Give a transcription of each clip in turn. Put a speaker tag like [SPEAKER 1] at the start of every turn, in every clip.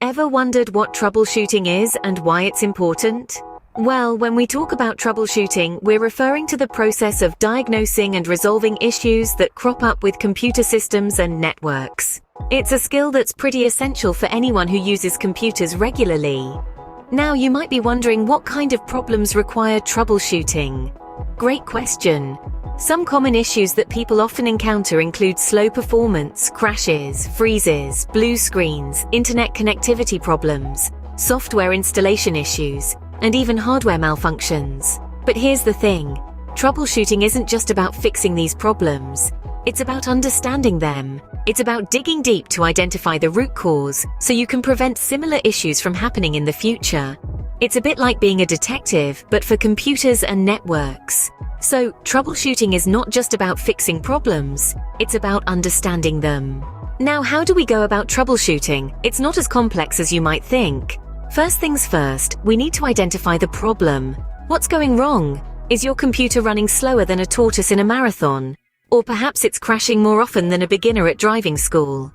[SPEAKER 1] Ever wondered what troubleshooting is and why it's important? Well, when we talk about troubleshooting, we're referring to the process of diagnosing and resolving issues that crop up with computer systems and networks. It's a skill that's pretty essential for anyone who uses computers regularly. Now, you might be wondering what kind of problems require troubleshooting. Great question. Some common issues that people often encounter include slow performance, crashes, freezes, blue screens, internet connectivity problems, software installation issues, and even hardware malfunctions. But here's the thing. Troubleshooting isn't just about fixing these problems. It's about understanding them. It's about digging deep to identify the root cause so you can prevent similar issues from happening in the future. It's a bit like being a detective, but for computers and networks. So, troubleshooting is not just about fixing problems, it's about understanding them. Now, how do we go about troubleshooting? It's not as complex as you might think. First things first, we need to identify the problem. What's going wrong? Is your computer running slower than a tortoise in a marathon? Or perhaps it's crashing more often than a beginner at driving school.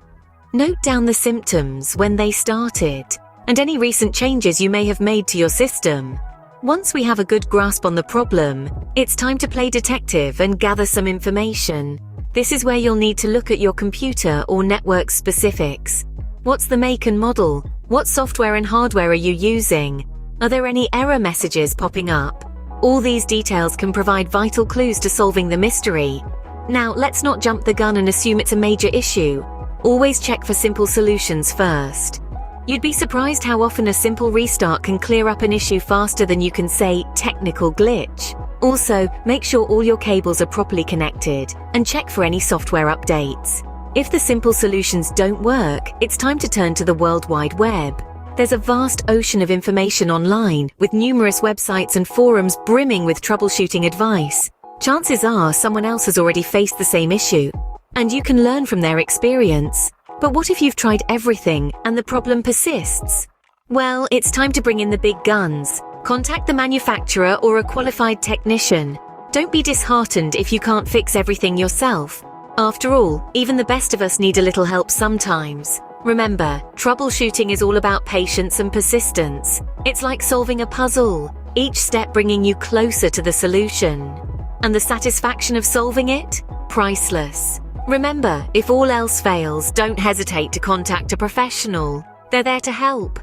[SPEAKER 1] Note down the symptoms, when they started, and any recent changes you may have made to your system. Once we have a good grasp on the problem, it's time to play detective and gather some information. This is where you'll need to look at your computer or network specifics. What's the make and model? What software and hardware are you using? Are there any error messages popping up? All these details can provide vital clues to solving the mystery. Now, let's not jump the gun and assume it's a major issue. Always check for simple solutions first. You'd be surprised how often a simple restart can clear up an issue faster than you can say, technical glitch. Also, make sure all your cables are properly connected and check for any software updates. If the simple solutions don't work, it's time to turn to the World Wide Web. There's a vast ocean of information online, with numerous websites and forums brimming with troubleshooting advice. Chances are someone else has already faced the same issue, and you can learn from their experience. But what if you've tried everything and the problem persists? Well, it's time to bring in the big guns. Contact the manufacturer or a qualified technician. Don't be disheartened if you can't fix everything yourself. After all, even the best of us need a little help sometimes. Remember, troubleshooting is all about patience and persistence. It's like solving a puzzle, each step bringing you closer to the solution. And the satisfaction of solving it? Priceless. Remember, if all else fails, don't hesitate to contact a professional. They're there to help.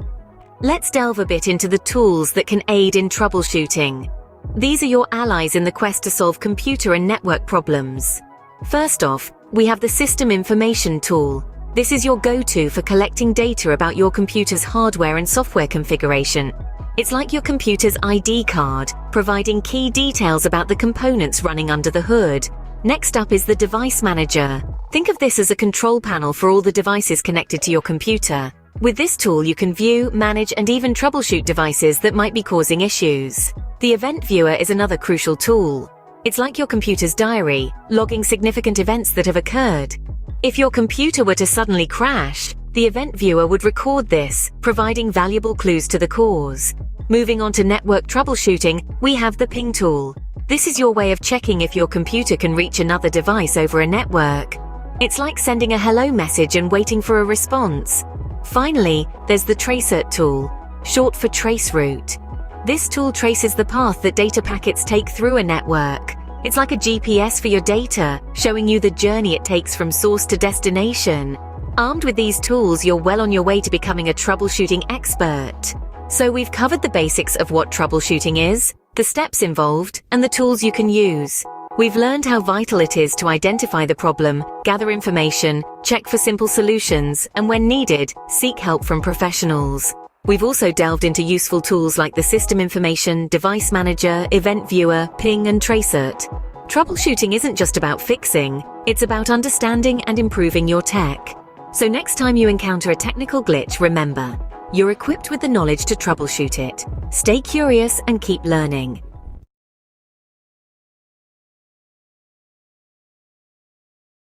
[SPEAKER 1] Let's delve a bit into the tools that can aid in troubleshooting. These are your allies in the quest to solve computer and network problems. First off, we have the System Information tool. This is your go-to for collecting data about your computer's hardware and software configuration. It's like your computer's ID card, providing key details about the components running under the hood. Next up is the Device Manager. Think of this as a control panel for all the devices connected to your computer. With this tool, you can view, manage, and even troubleshoot devices that might be causing issues. The Event Viewer is another crucial tool. It's like your computer's diary, logging significant events that have occurred. If your computer were to suddenly crash, the Event Viewer would record this, providing valuable clues to the cause. Moving on to network troubleshooting, we have the Ping tool. This is your way of checking if your computer can reach another device over a network. It's like sending a hello message and waiting for a response. Finally, there's the Tracert tool, short for traceroute. This tool traces the path that data packets take through a network. It's like a GPS for your data, showing you the journey it takes from source to destination. Armed with these tools, you're well on your way to becoming a troubleshooting expert. So we've covered the basics of what troubleshooting is, the steps involved, and the tools you can use. We've learned how vital it is to identify the problem, gather information, check for simple solutions, and when needed, seek help from professionals. We've also delved into useful tools like the System Information, Device Manager, Event Viewer, Ping, and Tracert. Troubleshooting isn't just about fixing, it's about understanding and improving your tech. So next time you encounter a technical glitch, remember, you're equipped with the knowledge to troubleshoot it. Stay curious and keep learning.